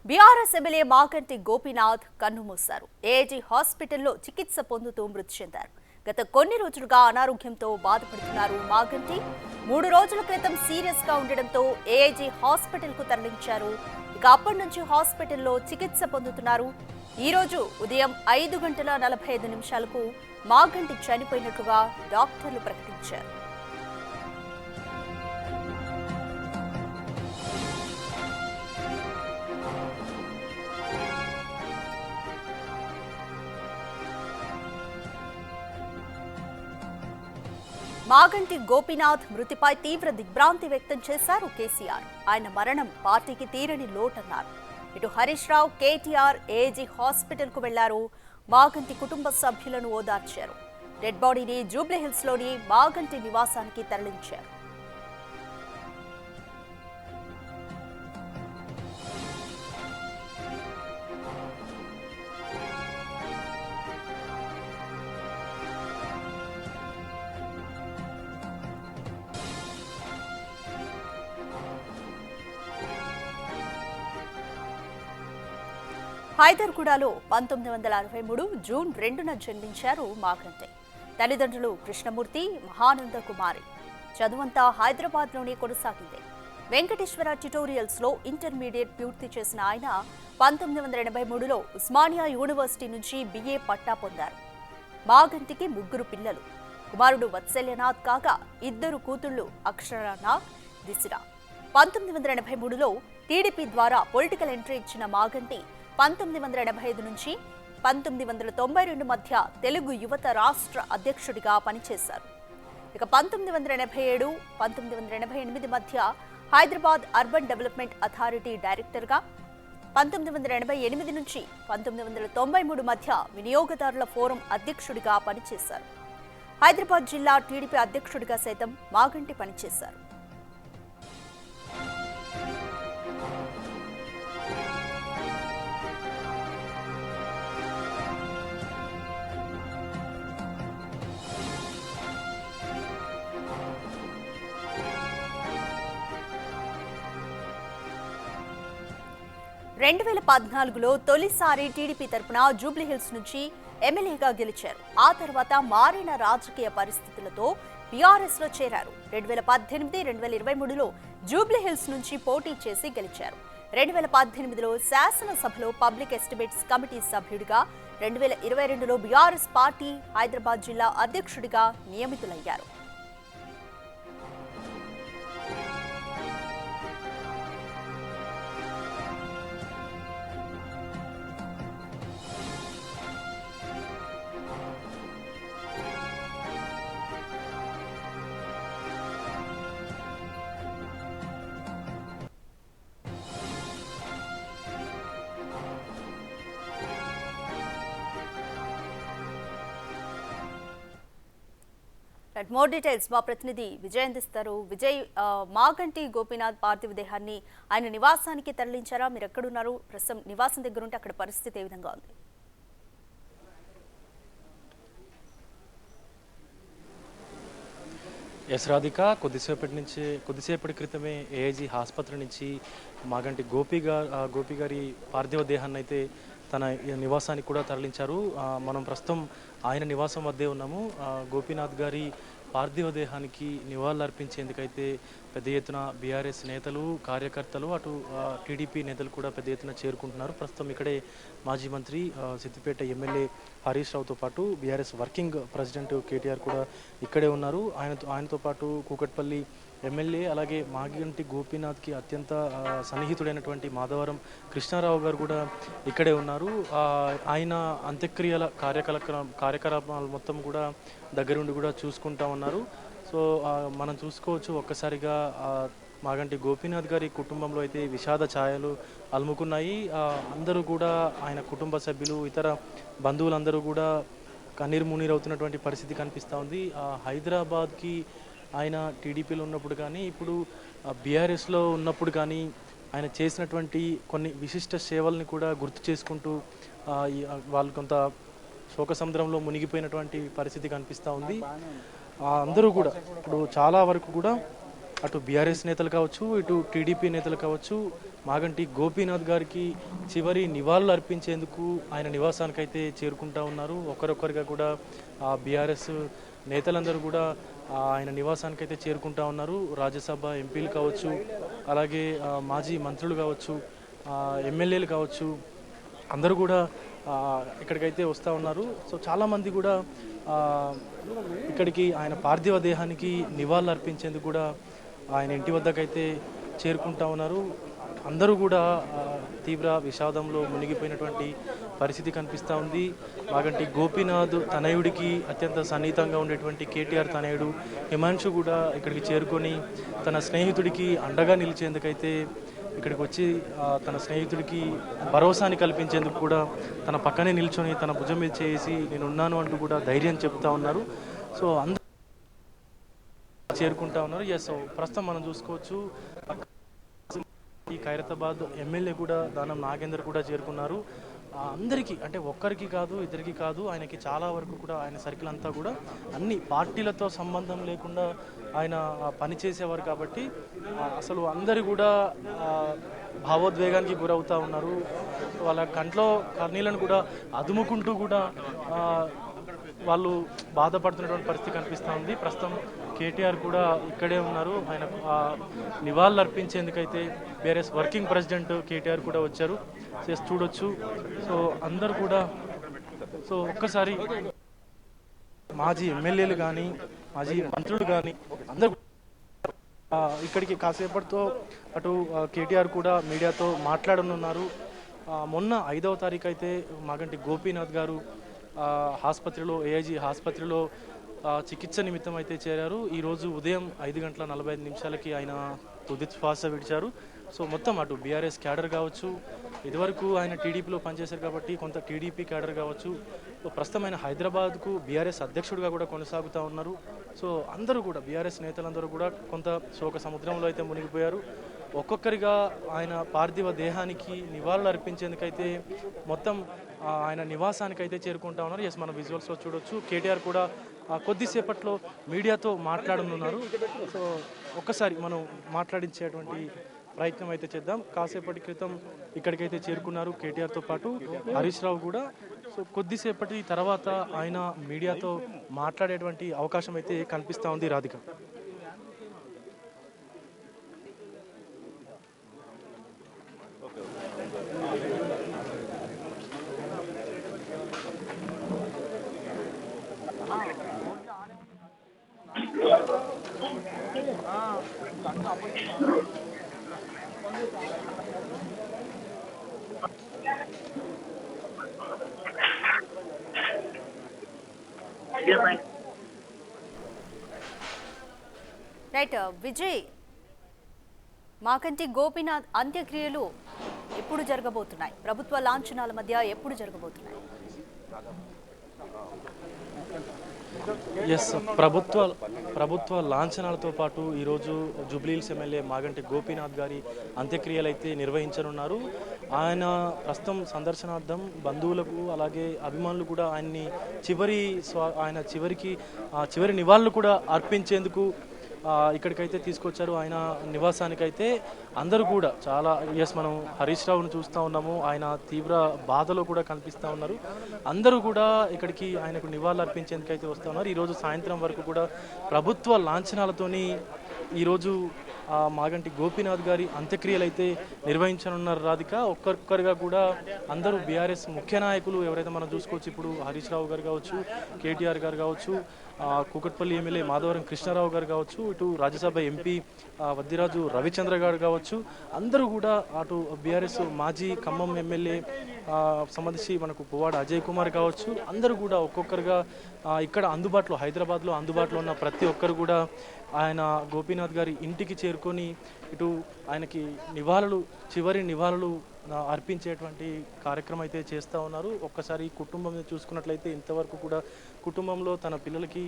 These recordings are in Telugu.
బీఆర్ఎస్ ఎమ్మెల్యే మాగంటి గోపీనాథ్ కన్నుమూశారు. ఏఐజీ హాస్పిటల్లో చికిత్స పొందుతూ మృతి చెందారు. గత కొన్ని రోజులుగా అనారోగ్యంతో బాధపడుతున్నారు మాగంటి. 3 రోజుల క్రితం సీరియస్ గా ఉండడంతో ఏఐజీ హాస్పిటల్ కు తరలించారు. ఇక అప్పటి నుంచి హాస్పిటల్లో చికిత్స పొందుతున్నారు. ఈ రోజు ఉదయం 5:45 మాగంటి చనిపోయినట్లుగా డాక్టర్లు ప్రకటించారు. మాగంటి గోపీనాథ్ మృతిపై తీవ్ర దిగ్భ్రాంతి వ్యక్తం చేశారు కేసీఆర్. ఆయన మరణం పార్టీకి తీరని లోటన్నారు. ఇటు హరీష్ రావు, కేటీఆర్ ఏజీ హాస్పిటల్ కు వెళ్లారు. మాగంటి కుటుంబ సభ్యులను ఓదార్చారు. డెడ్ బాడీని జూబ్లీహిల్స్ లోని మాగంటి నివాసానికి తరలించారు. హైదర్గూడలో 1963 జూన్ 2న జన్మించారు మాగంటి. తల్లిదండ్రులు కృష్ణమూర్తి, మహానంద కుమారి. చదువంతా హైదరాబాద్లోనే కొనసాగింది. వెంకటేశ్వర ట్యుటోరియల్స్ లో ఇంటర్మీడియట్ పూర్తి చేసిన ఆయన 1983లో ఉస్మానియా యూనివర్సిటీ నుంచి BA పట్టా పొందారు. మాగంటికి 3 పిల్లలు. కుమారుడు వత్సల్యనాథ్ కాగా 2 కూతుళ్లు అక్షరనాథ్, దిశరా. 1983లో టీడీపీ ద్వారా పొలిటికల్ ఎంట్రీ ఇచ్చిన మాగంటి 1985 నుంచి 1992 మధ్య తెలుగు యువత రాష్ట్ర అధ్యక్షుడిగా పనిచేశారు. ఇక 1987, 1988 మధ్య హైదరాబాద్ అర్బన్ డెవలప్మెంట్ అథారిటీ డైరెక్టర్గా, 1988 నుంచి 1993 మధ్య వినియోగదారుల ఫోరం అధ్యక్షుడిగా పనిచేశారు. హైదరాబాద్ జిల్లా టీడీపీ అధ్యక్షుడిగా సైతం మాగంటి పనిచేశారు. రెండు 2014లో తొలిసారి టీడీపీ తరపున జూబ్లీహిల్స్ నుంచి ఎమ్మెల్యేగా గెలిచారు. ఆ తర్వాత మారిన రాజకీయ పరిస్థితులతో బీఆర్ఎస్ లో చేరారు. 2018, 2023లో జూబ్లీహిల్స్ నుంచి పోటీ చేసి గెలిచారు. 2018లో శాసనసభలో పబ్లిక్ ఎస్టిమేట్స్ కమిటీ సభ్యుడిగా, 2022లో బీఆర్ఎస్ పార్టీ హైదరాబాద్ జిల్లా అధ్యక్షుడిగా నియమితులయ్యారు. మోర్ డీటెయిల్స్ మా ప్రతినిధి విజయ్ అందిస్తారు. విజయ్, మాగంటి గోపీనాథ్ పార్థివ దేహాన్ని ఆయన నివాసానికి తరలించారా? మీరు ఎక్కడున్నారు? ప్రస్తుతం నివాసం దగ్గర ఉంటే అక్కడ పరిస్థితి ఏ విధంగా ఉంది? ఎస్ రాధిక, కొద్దిసేపటి క్రితమే ఏఐజీ ఆసుపత్రి నుంచి మాగంటి గోపి గారి పార్థివ దేహాన్ని అయితే తన నివాసానికి కూడా తరలించారు. మనం ప్రస్తుతం ఆయన నివాసం వద్దే ఉన్నాము. గోపీనాథ్ గారి పార్థివ దేహానికి నివాళులర్పించేందుకైతే పెద్ద ఎత్తున బీఆర్ఎస్ నేతలు, కార్యకర్తలు, అటు టీడీపీ నేతలు కూడా పెద్ద ఎత్తున చేరుకుంటున్నారు. ప్రస్తుతం ఇక్కడే మాజీ మంత్రి, సిద్దిపేట ఎమ్మెల్యే హరీష్ రావుతో పాటు బీఆర్ఎస్ వర్కింగ్ ప్రెసిడెంట్ కేటీఆర్ కూడా ఇక్కడే ఉన్నారు. ఆయనతో పాటు కూకట్పల్లి ఎమ్మెల్యే, అలాగే మాగంటి గోపీనాథ్కి అత్యంత సన్నిహితుడైనటువంటి మాధవరం కృష్ణారావు గారు కూడా ఇక్కడే ఉన్నారు. ఆయన అంత్యక్రియల కార్యకలాపాలు మొత్తం కూడా దగ్గరుండి కూడా చూసుకుంటా ఉన్నారు. సో మనం చూసుకోవచ్చు, ఒక్కసారిగా మాగంటి గోపీనాథ్ గారి కుటుంబంలో అయితే విషాద ఛాయలు అలుముకున్నాయి. అందరూ కూడా ఆయన కుటుంబ సభ్యులు, ఇతర బంధువులందరూ కూడా కన్నీరు మున్నీరవుతున్నటువంటి పరిస్థితి కనిపిస్తూ ఉంది. హైదరాబాద్కి ఆయన టీడీపీలో ఉన్నప్పుడు కానీ, ఇప్పుడు బీఆర్ఎస్లో ఉన్నప్పుడు కానీ ఆయన చేసినటువంటి కొన్ని విశిష్ట సేవల్ని కూడా గుర్తు చేసుకుంటూ వాళ్ళు కొంత శోక సముద్రంలో మునిగిపోయినటువంటి పరిస్థితి కనిపిస్తూ ఉంది. అందరూ కూడా ఇప్పుడు చాలా వరకు కూడా అటు బీఆర్ఎస్ నేతలు కావచ్చు, ఇటు టీడీపీ నేతలు కావచ్చు, మాగంటి గోపీనాథ్ గారికి చివరి నివాళులు అర్పించేందుకు ఆయన నివాసానికైతే చేరుకుంటా ఉన్నారు. ఒకరొకరిగా కూడా బీఆర్ఎస్ నేతలందరూ కూడా ఆయన నివాసానికైతే చేరుకుంటా ఉన్నారు. రాజ్యసభ ఎంపీలు కావచ్చు, అలాగే మాజీ మంత్రులు కావచ్చు, ఎమ్మెల్యేలు కావచ్చు, అందరూ కూడా ఇక్కడికైతే వస్తూ ఉన్నారు. సో చాలామంది కూడా ఇక్కడికి ఆయన పార్థివ దేహానికి నివాళులు అర్పించేందుకు కూడా ఆయన ఇంటి వద్దకైతే చేరుకుంటా ఉన్నారు. అందరూ కూడా తీవ్ర విషాదంలో మునిగిపోయినటువంటి పరిస్థితి కనిపిస్తూ ఉంది. మాగంటి గోపీనాథ్ తనయుడికి అత్యంత సన్నిహితంగా ఉండేటువంటి కేటీఆర్ తనయుడు హిమాంశు కూడా ఇక్కడికి చేరుకొని తన స్నేహితుడికి అండగా నిలిచేందుకైతే ఇక్కడికి వచ్చి తన స్నేహితుడికి భరోసాని కల్పించేందుకు కూడా తన పక్కనే నిల్చొని తన భుజం మీద చేసి నేను ఉన్నాను అంటూ కూడా ధైర్యం చెప్తా ఉన్నారు. సో అందరూ చేరుకుంటా ఉన్నారు. సో ప్రస్తుతం మనం చూసుకోవచ్చు ఈ ఖైరతాబాద్ ఎమ్మెల్యే కూడా దానం నాగేందర్ కూడా చేరుకున్నారు. అందరికీ అంటే ఒక్కరికి కాదు, ఇద్దరికి కాదు, ఆయనకి చాలా వరకు కూడా ఆయన సర్కిల్ అంతా కూడా అన్ని పార్టీలతో సంబంధం లేకుండా ఆయన పనిచేసేవారు కాబట్టి అసలు అందరూ కూడా భావోద్వేగానికి గురవుతూ ఉన్నారు. వాళ్ళ కంట్లో కన్నీళ్ళను కూడా అదుముకుంటూ కూడా వాళ్ళు బాధపడుతున్నటువంటి పరిస్థితి కనిపిస్తూ ఉంది. ప్రస్తుతం కేటీఆర్ కూడా ఇక్కడే ఉన్నారు. ఆయన నివాళులు అర్పించేందుకైతే బీఆర్ఎస్ వర్కింగ్ ప్రెసిడెంట్ కేటీఆర్ కూడా వచ్చారు. చూడొచ్చు. సో అందరు కూడా సో ఒక్కసారి మాజీ ఎమ్మెల్యేలు కానీ మాజీ మంత్రులు కానీ అందరూ ఇక్కడికి కాసేపటితో అటు కేటీఆర్ కూడా మీడియాతో మాట్లాడనున్నారు. మొన్న 5వ తారీఖు అయితే మాగంటి గోపీనాథ్ గారు ఆసుపత్రిలో ఏఐజీ ఆసుపత్రిలో చికిత్స నిమిత్తం అయితే చేరారు. ఈరోజు ఉదయం 5:45 ఆయన తుది శ్వాస విడిచారు. సో మొత్తం అటు బీఆర్ఎస్ క్యాడర్ కావచ్చు, ఇదివరకు ఆయన టీడీపీలో పనిచేశారు కాబట్టి కొంత టీడీపీ క్యాడర్ కావచ్చు, ప్రస్తుతం ఆయన హైదరాబాద్కు బీఆర్ఎస్ అధ్యక్షుడిగా కూడా కొనసాగుతూ ఉన్నారు. సో అందరూ కూడా బీఆర్ఎస్ నేతలందరూ కూడా కొంత శోక సముద్రంలో అయితే మునిగిపోయారు. ఒక్కొక్కరిగా ఆయన పార్థివ దేహానికి నివాళులు అర్పించేందుకైతే మొత్తం ఆయన నివాసానికి అయితే చేరుకుంటా ఉన్నారు. ఎస్ మనం విజువల్స్లో చూడొచ్చు. కేటీఆర్ కూడా కొద్దిసేపట్లో మీడియాతో మాట్లాడనున్నారు. సో ఒక్కసారి మనం మాట్లాడించేటువంటి ప్రయత్నం అయితే చేద్దాం. కాసేపటి క్రితం ఇక్కడికైతే చేరుకున్నారు కేటీఆర్తో పాటు హరీష్ రావు కూడా. సో కొద్దిసేపటి తర్వాత ఆయన మీడియాతో మాట్లాడేటువంటి అవకాశం అయితే కనిపిస్తూ ఉంది. రాధిక, రైట్ విజయ్, మాగంటి గోపీనాథ్ అంత్యక్రియలు ఎప్పుడు జరగబోతున్నాయి? ప్రభుత్వ లాంఛనాల మధ్య ఎప్పుడు జరగబోతున్నాయి? ఎస్, ప్రభుత్వ లాంఛనాలతో పాటు ఈరోజు జూబ్లీహిల్స్ ఎమ్మెల్యే మాగంటి గోపీనాథ్ గారి అంత్యక్రియలు అయితే నిర్వహించనున్నారు. ఆయన ప్రస్తుతం సందర్శనార్థం బంధువులకు అలాగే అభిమానులు కూడా ఆయన్ని చివరి నివాళులు కూడా అర్పించేందుకు ఇక్కడికైతే తీసుకొచ్చారు. ఆయన నివాసానికైతే అందరూ కూడా చాలా మనం హరీష్ రావును చూస్తూ ఉన్నాము. ఆయన తీవ్ర బాధలో కూడా కనిపిస్తూ ఉన్నారు. అందరూ కూడా ఇక్కడికి ఆయనకు నివాళులు అర్పించేందుకైతే వస్తూ ఉన్నారు. ఈరోజు సాయంత్రం వరకు కూడా ప్రభుత్వ లాంఛనాలతోని ఈరోజు మాగంటి గోపీనాథ్ గారి అంత్యక్రియలు అయితే నిర్వహించనున్నారు. రాధిక, ఒక్కొక్కరిగా కూడా అందరూ బీఆర్ఎస్ ముఖ్య నాయకులు ఎవరైతే మనం చూసుకోవచ్చు, ఇప్పుడు హరీష్ రావు గారు కావచ్చు, కేటీఆర్ గారు కావచ్చు, కూకట్పల్లి ఎమ్మెల్యే మాధవరం కృష్ణారావు గారు కావచ్చు, ఇటు రాజ్యసభ ఎంపీ వద్దిరాజు రవిచంద్ర గారు కావచ్చు, అందరూ కూడా అటు బీఆర్ఎస్ మాజీ ఖమ్మం ఎమ్మెల్యే సంబంధించి మనకు పువ్వాడ అజయ్ కుమార్ కావచ్చు, అందరూ కూడా ఒక్కొక్కరుగా ఇక్కడ హైదరాబాద్లో అందుబాటులో ఉన్న ప్రతి ఒక్కరు కూడా ఆయన గోపీనాథ్ గారి ఇంటికి చేరుకొని ఇటు ఆయనకి చివరి నివాళులు అర్పించేటువంటి కార్యక్రమం అయితే చేస్తూ ఉన్నారు. ఒక్కసారి కుటుంబం చూసుకున్నట్లయితే ఇంతవరకు కూడా కుటుంబంలో తన పిల్లలకి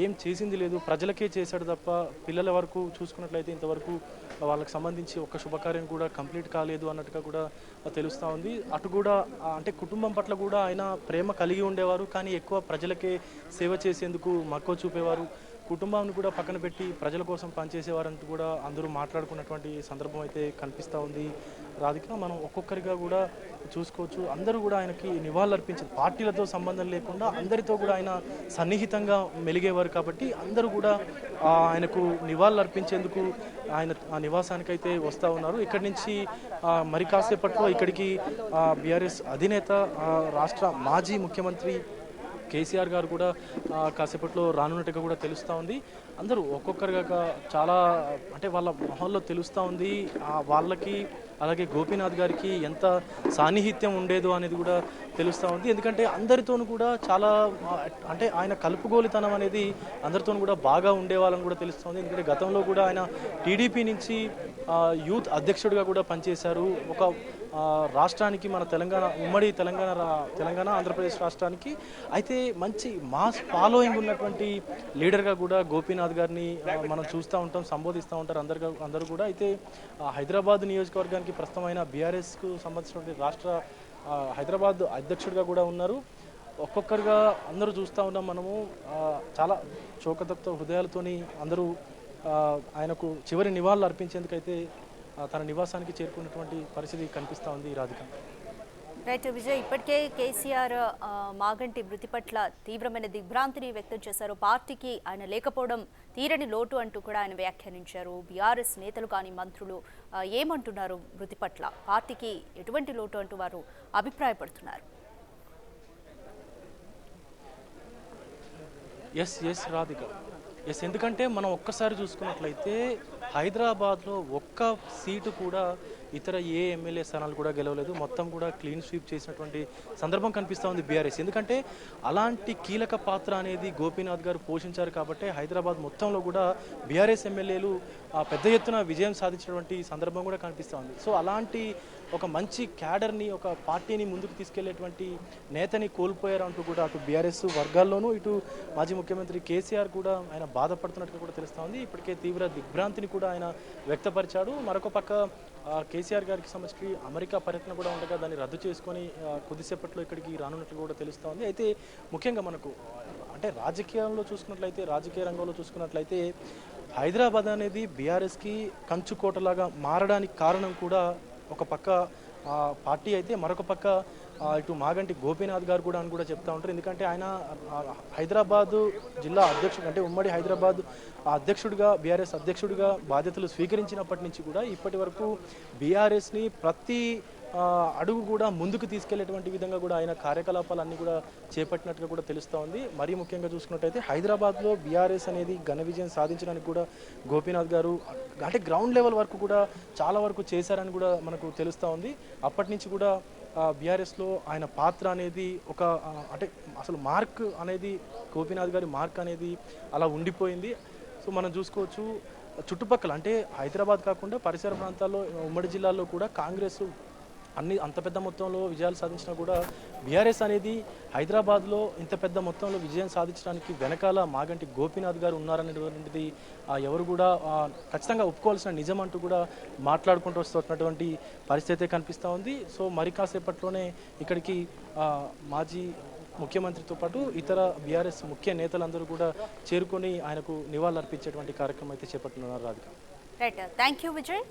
ఏం చేసింది లేదు, ప్రజలకే చేశాడు తప్ప పిల్లల వరకు చూసుకున్నట్లయితే ఇంతవరకు వాళ్ళకి సంబంధించి ఒక్క శుభకార్యం కూడా కంప్లీట్ కాలేదు అన్నట్టుగా కూడా తెలుస్తూ ఉంది. అటు కూడా అంటే కుటుంబం పట్ల కూడా ఆయన ప్రేమ కలిగి ఉండేవారు, కానీ ఎక్కువ ప్రజలకే సేవ చేసేందుకు మక్కువ చూపేవారు. కుటుంబాన్ని కూడా పక్కన పెట్టి ప్రజల కోసం పనిచేసేవారంటూ కూడా అందరూ మాట్లాడుకున్నటువంటి సందర్భం అయితే కనిపిస్తూ ఉంది రాధిక. మనం ఒక్కొక్కరిగా కూడా చూసుకోవచ్చు. అందరూ కూడా ఆయనకి నివాళులు అర్పించారు. పార్టీలతో సంబంధం లేకుండా అందరితో కూడా ఆయన సన్నిహితంగా మెలిగేవారు కాబట్టి అందరూ కూడా ఆయనకు నివాళులు అర్పించేందుకు ఆయన నివాసానికైతే వస్తూ ఉన్నారు. ఇక్కడి నుంచి మరి కాసేపట్లో ఇక్కడికి బీఆర్ఎస్ అధినేత రాష్ట్ర మాజీ ముఖ్యమంత్రి కేసీఆర్ గారు కూడా కాసేపట్లో రానున్నట్టుగా కూడా తెలుస్తూ ఉంది. అందరూ ఒక్కొక్కరిగా చాలా అంటే వాళ్ళ మొహంలో తెలుస్తూ ఉంది వాళ్ళకి, అలాగే గోపీనాథ్ గారికి ఎంత సాన్నిహిత్యం ఉండేదో అనేది కూడా తెలుస్తూ ఉంది. ఎందుకంటే అందరితోనూ కూడా చాలా అంటే ఆయన కలుపుగోలితనం అనేది అందరితోనూ కూడా బాగా ఉండేవాళ్ళని కూడా తెలుస్తుంది. ఎందుకంటే గతంలో కూడా ఆయన టీడీపీ నుంచి యూత్ అధ్యక్షుడిగా కూడా పనిచేశారు. ఒక రాష్ట్రానికి మన ఉమ్మడి తెలంగాణ ఆంధ్రప్రదేశ్ రాష్ట్రానికి అయితే మంచి మాస్ ఫాలోయింగ్ ఉన్నటువంటి లీడర్గా కూడా గోపీనాథ్ గారిని మనం చూస్తూ ఉంటాం, సంబోధిస్తూ ఉంటారు అందరూ కూడా. అయితే హైదరాబాద్ నియోజకవర్గానికి ప్రస్తుతమైన బీఆర్ఎస్కు సంబంధించినటువంటి రాష్ట్ర హైదరాబాద్ అధ్యక్షుడిగా కూడా ఉన్నారు. ఒక్కొక్కరుగా అందరూ చూస్తూ ఉన్నాం మనము. చాలా శోకతప్త హృదయాలతోని అందరూ ఆయనకు చివరి నివాళులు అర్పించేందుకైతే తన నివాసానికి చేరుకున్నటువంటి పరిస్థితి కనిపిస్తూ ఉంది రాధిక. రైట్ విజయ్, ఇప్పటికే కేసీఆర్ మాగంటి మృతి పట్ల తీవ్రమైన దిగ్భ్రాంతిని వ్యక్తం చేశారు. పార్టీకి ఆయన లేకపోవడం తీరని లోటు అంటూ కూడా ఆయన వ్యాఖ్యానించారు. బీఆర్ఎస్ నేతలు కానీ మంత్రులు ఏమంటున్నారు మృతి పట్ల? పార్టీకి ఎటువంటి లోటు అంటూ వారు అభిప్రాయపడుతున్నారు? ఎస్ రాధిక, ఎందుకంటే మనం ఒక్కసారి చూసుకున్నట్లయితే హైదరాబాద్లో ఒక్క సీటు కూడా ఇతర ఏ ఎమ్మెల్యే స్థానాలు కూడా గెలవలేదు. మొత్తం కూడా క్లీన్ స్వీప్ చేసినటువంటి సందర్భం కనిపిస్తూ ఉంది బీఆర్ఎస్. ఎందుకంటే అలాంటి కీలక పాత్ర అనేది గోపీనాథ్ గారు పోషించారు కాబట్టి హైదరాబాద్ మొత్తంలో కూడా బీఆర్ఎస్ ఎమ్మెల్యేలు పెద్ద ఎత్తున విజయం సాధించినటువంటి సందర్భం కూడా కనిపిస్తూ ఉంది. సో అలాంటి ఒక మంచి క్యాడర్ని, ఒక పార్టీని ముందుకు తీసుకెళ్లేటువంటి నేతని కోల్పోయారు అంటూ కూడా అటు బీఆర్ఎస్ వర్గాల్లోనూ ఇటు మాజీ ముఖ్యమంత్రి కేసీఆర్ కూడా ఆయన బాధపడుతున్నట్టుగా కూడా తెలుస్తూ ఉంది. ఇప్పటికే తీవ్ర దిగ్భ్రాంతిని కూడా ఆయన వ్యక్తపరిచాడు. మరొక పక్క కేసీఆర్ గారికి సంబంధించి అమెరికా పర్యటన కూడా ఉండగా దాన్ని రద్దు చేసుకొని కొద్దిసేపట్లో ఇక్కడికి రానున్నట్లు కూడా తెలుస్తూ ఉంది. అయితే ముఖ్యంగా మనకు అంటే రాజకీయ రంగంలో చూసుకున్నట్లయితే హైదరాబాద్ అనేది బీఆర్ఎస్కి కంచుకోటలాగా మారడానికి కారణం కూడా ఒక పక్క పార్టీ అయితే మరొక పక్క ఇటు మాగంటి గోపీనాథ్ గారు కూడా అని కూడా చెప్తా ఉంటారు. ఎందుకంటే ఆయన హైదరాబాదు జిల్లా అధ్యక్షుడు అంటే ఉమ్మడి హైదరాబాద్ అధ్యక్షుడిగా బీఆర్ఎస్ అధ్యక్షుడిగా బాధ్యతలు స్వీకరించినప్పటి నుంచి కూడా ఇప్పటి వరకు బీఆర్ఎస్ని ప్రతి అడుగు కూడా ముందుకు తీసుకెళ్లేటువంటి విధంగా కూడా ఆయన కార్యకలాపాలన్నీ కూడా చేపట్టినట్టుగా కూడా తెలుస్తూ ఉంది. మరీ ముఖ్యంగా చూసుకున్నట్టయితే హైదరాబాద్లో బీఆర్ఎస్ అనేది ఘన విజయం సాధించడానికి కూడా గోపీనాథ్ గారు అంటే గ్రౌండ్ లెవెల్ వరకు కూడా చాలా వరకు చేశారని కూడా మనకు తెలుస్తూ ఉంది. అప్పటి నుంచి కూడా బీఆర్ఎస్లో ఆయన పాత్ర అనేది ఒక అంటే అసలు మార్క్ అనేది గోపీనాథ్ గారి మార్క్ అనేది అలా ఉండిపోయింది. సో మనం చూసుకోవచ్చు చుట్టుపక్కల అంటే హైదరాబాద్ కాకుండా పరిసర ప్రాంతాల్లో ఉమ్మడి జిల్లాల్లో కూడా కాంగ్రెస్ అంత పెద్ద మొత్తంలో విజయాలు సాధించినా కూడా బీఆర్ఎస్ అనేది హైదరాబాద్లో ఇంత పెద్ద మొత్తంలో విజయం సాధించడానికి వెనకాల మాగంటి గోపీనాథ్ గారు ఉన్నారనేటువంటిది ఎవరు కూడా ఖచ్చితంగా ఒప్పుకోవాల్సిన నిజం అంటూ కూడా మాట్లాడుకుంటూ వస్తున్నటువంటి పరిస్థితి కనిపిస్తూ ఉంది. సో మరి కాసేపట్లోనే ఇక్కడికి మాజీ ముఖ్యమంత్రితో పాటు ఇతర బీఆర్ఎస్ ముఖ్య నేతలందరూ కూడా చేరుకొని ఆయనకు నివాళులు అర్పించేటువంటి కార్యక్రమం అయితే చేపట్టుతున్నారు Radhika. Right, thank you Vijay.